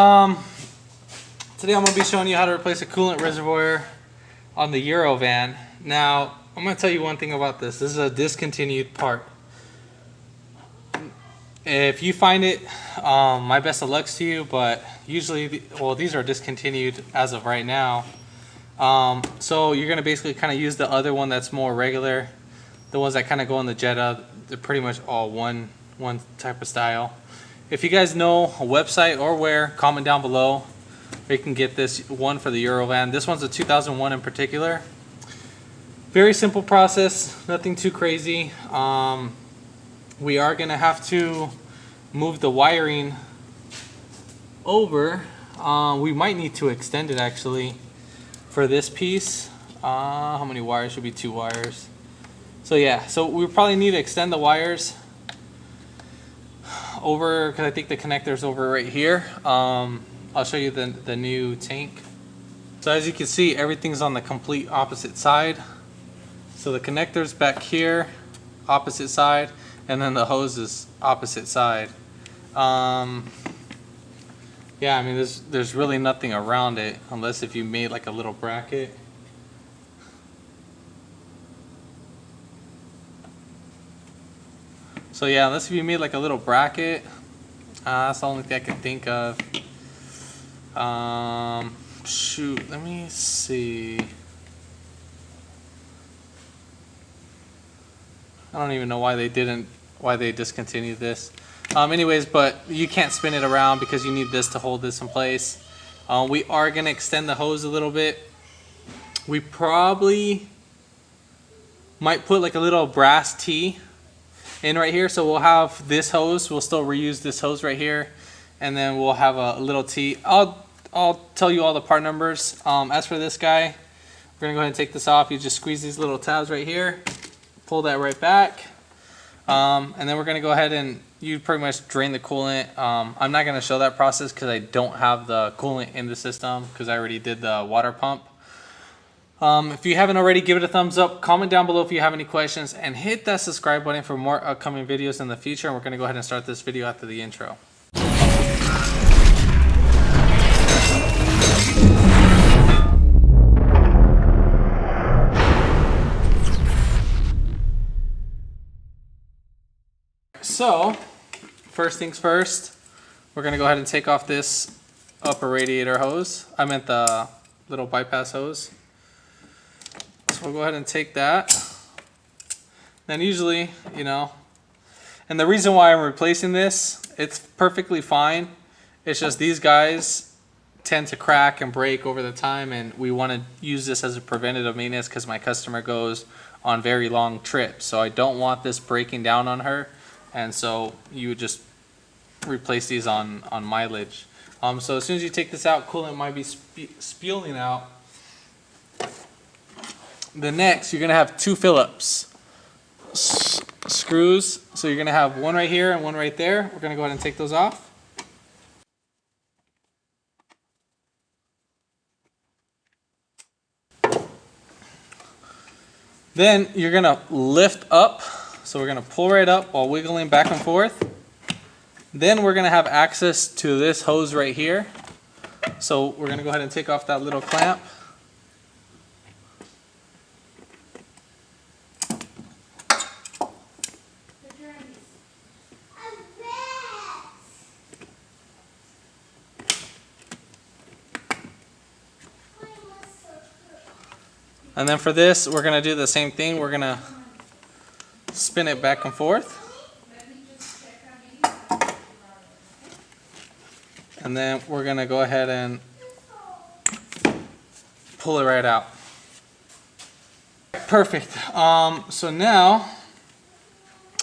Today I'm going to be showing you how to replace a coolant reservoir on the Eurovan. Now, I'm going to tell you one thing about this. This is a discontinued part. If you find it, my best of luck to you, but usually, these are discontinued as of right now. So you're going to basically kind of use the other one that's more regular. The ones that kind of go in the Jetta, they're pretty much all one type of style. If you guys know a website or where, comment down below where you can get this one for the Eurovan. This one's a 2001 in particular. Very simple process, nothing too crazy. We are going to have to move the wiring over. We might need to extend it actually for this piece. How many wires? Should be 2 wires. So yeah, so we probably need to extend the wires over, because I think the connector's over right here. I'll show you the new tank. So as you can see, everything's on the complete opposite side. So the connector's back here, opposite side, and then the hose is opposite side. Yeah, I mean there's really nothing around it unless if you made like a little bracket. So yeah, unless if you made like a little bracket, that's the only thing I can think of. Shoot, let me see. I don't even know why they discontinued this. Anyways, but you can't spin it around because you need this to hold this in place. We are gonna extend the hose a little bit. We probably might put like a little brass T in right here, so we'll have this hose. We'll still reuse this hose right here, and then we'll have a little T. I'll tell you all the part numbers. As for this guy, we're gonna go ahead and take this off. You just squeeze these little tabs right here, pull that right back, and then we're gonna go ahead and you pretty much drain the coolant. I'm not gonna show that process because I don't have the coolant in the system because I already did the water pump. If you haven't already, give it a thumbs up, comment down below if you have any questions, and hit that subscribe button for more upcoming videos in the future. And we're gonna go ahead and start this video after the intro. So, first things first, we're going to go ahead and take off this upper radiator hose. I meant the little bypass hose. So we'll go ahead and take that. Then usually, you know, and the reason why I'm replacing this, it's perfectly fine. It's just these guys tend to crack and break over the time, and we want to use this as a preventative maintenance because my customer goes on very long trips. So I don't want this breaking down on her. And so you would just replace these on mileage. So as soon as you take this out, coolant might be spewing out. The next, you're gonna have 2 Phillips screws. So you're gonna have one right here and one right there. We're gonna go ahead and take those off. Then you're gonna lift up. So we're going to pull right up while wiggling back and forth. Then we're going to have access to this hose right here. So we're going to go ahead and take off that little clamp. And then for this, we're going to do the same thing. We're going to spin it back and forth. And then we're going to go ahead and pull it right out. Perfect. So now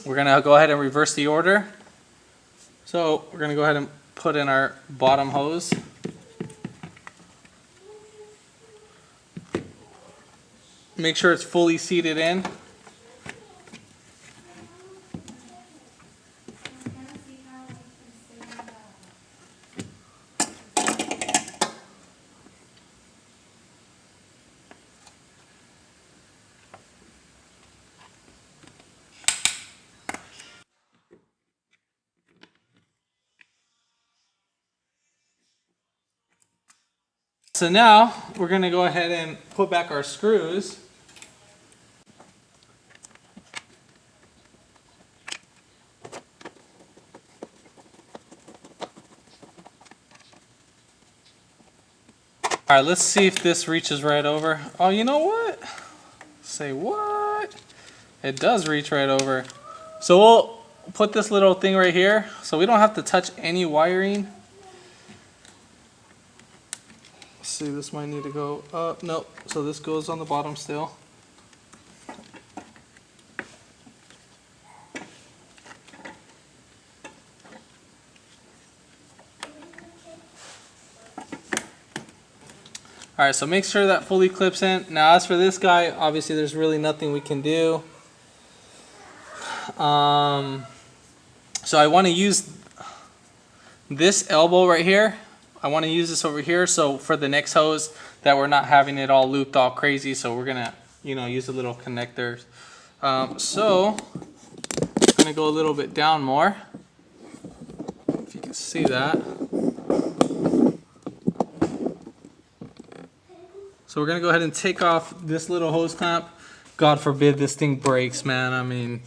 we're going to go ahead and reverse the order. So we're going to go ahead and put in our bottom hose. Make sure it's fully seated in. So now we're going to go ahead and put back our screws. All right, let's see if this reaches right over. Oh, you know what? Say what? It does reach right over. So we'll put this little thing right here so we don't have to touch any wiring. Let's see, this might need to go up. Nope, so this goes on the bottom still. All right, so make sure that fully clips in. Now, as for this guy, obviously there's really nothing we can do. So I want to use this elbow right here. I want to use this over here, so for the next hose that we're not having it all looped all crazy. So we're gonna, use the little connectors. So I'm gonna go a little bit down more. If you can see that. So we're gonna go ahead and take off this little hose clamp. God forbid this thing breaks, man. I mean,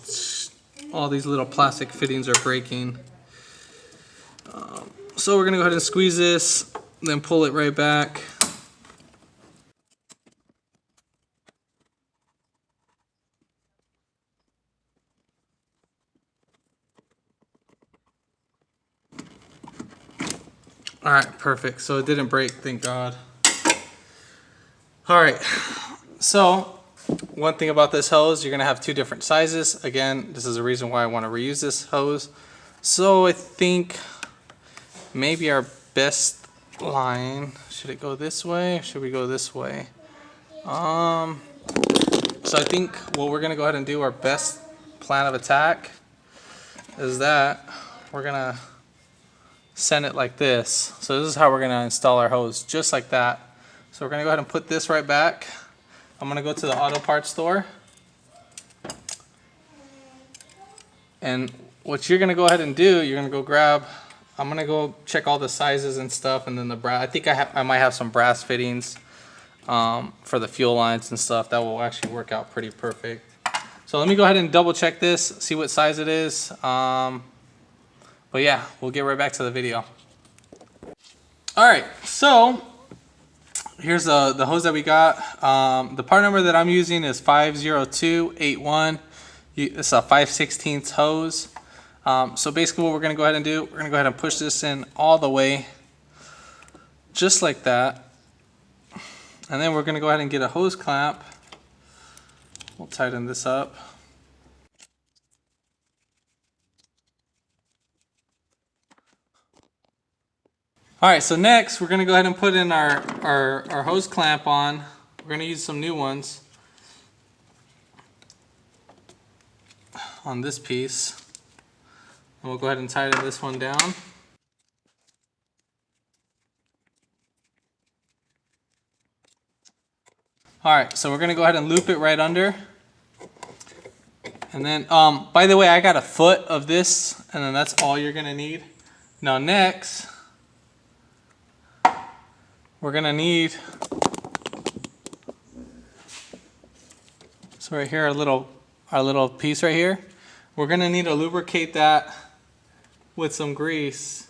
all these little plastic fittings are breaking. So we're gonna go ahead and squeeze this, then pull it right back. All right, perfect. So it didn't break, thank God. All right, so one thing about this hose, you're gonna have two different sizes. Again, this is the reason why I wanna reuse this hose. So I think maybe our best line, should it go this way or should we go this way? So I think what we're gonna go ahead and do, our best plan of attack is that we're gonna send it like this. So this is how we're gonna install our hose, just like that. So we're gonna go ahead and put this right back. I'm gonna go to the auto parts store. And what you're gonna go ahead and do, you're gonna go grab, I'm gonna go check all the sizes and stuff, and then the brass, I think I might have some brass fittings for the fuel lines and stuff. That will actually work out pretty perfect. So let me go ahead and double check this, see what size it is. But yeah, we'll get right back to the video. All right, so here's the hose that we got. The part number that I'm using is 50281. It's a 5/16 hose. So basically what we're gonna go ahead and do, we're gonna go ahead and push this in all the way, just like that. And then we're gonna go ahead and get a hose clamp. We'll tighten this up. All right, so next we're gonna go ahead and put in our hose clamp on. We're gonna use some new ones on this piece. And we'll go ahead and tighten this one down. All right, so we're gonna go ahead and loop it right under. And then, by the way, I got a foot of this, and then that's all you're gonna need. Now next, we're gonna need, so right here, our little piece right here, we're gonna need to lubricate that with some grease.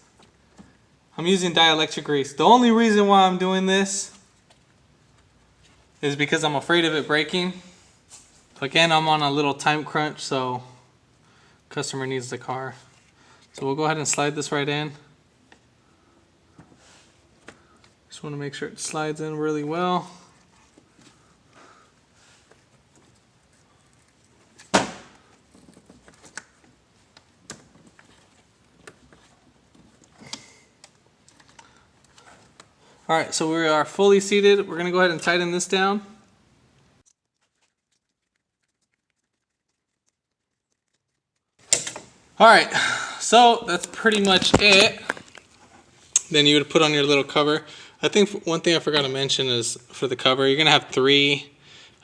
I'm using dielectric grease. The only reason why I'm doing this is because I'm afraid of it breaking. Again, I'm on a little time crunch, so customer needs the car. So we'll go ahead and slide this right in. Just want to make sure it slides in really well. All right, so we are fully seated. We're gonna go ahead and tighten this down. All right, so that's pretty much it. Then you would put on your little cover. I think one thing I forgot to mention is for the cover, you're gonna have three,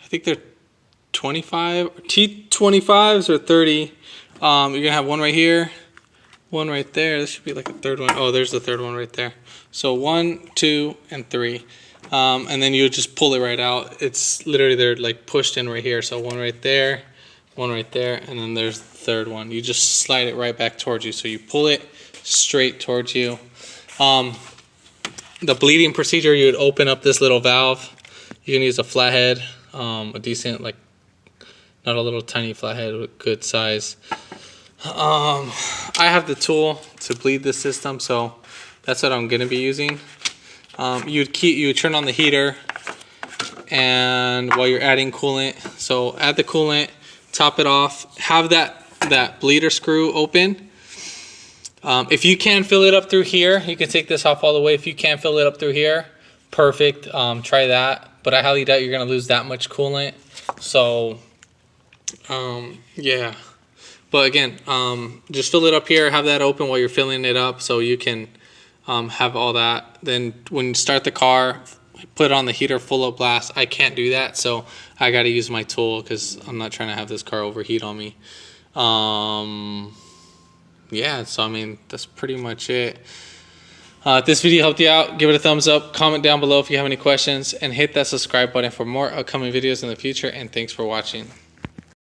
I think they're 25, T25s or 30. You're gonna have one right here, one right there. This should be like a third one. Oh, there's the third one right there. So 1, 2, and 3. and then you just pull it right out. It's literally, they're like pushed in right here. So one right there, one right there, and then there's the third one. You just slide it right back towards you. So you pull it straight towards you. The bleeding procedure, you would open up this little valve. You can use a flathead, a decent, like, not a little tiny flathead, with good size. I have the tool to bleed this system, so that's what I'm gonna be using. You would turn on the heater, and while you're adding coolant, so add the coolant, top it off, have that bleeder screw open. If you can fill it up through here, you can take this off all the way. If you can fill it up through here, perfect. Try that, but I highly doubt you're gonna lose that much coolant. So yeah, but again, just fill it up here, have that open while you're filling it up, so you can have all that. Then when you start the car, put it on the heater full of blast. I can't do that, so I got to use my tool because I'm not trying to have this car overheat on me. Yeah, so I mean, that's pretty much it. If this video helped you out, give it a thumbs up, comment down below if you have any questions, and hit that subscribe button for more upcoming videos in the future. And thanks for watching.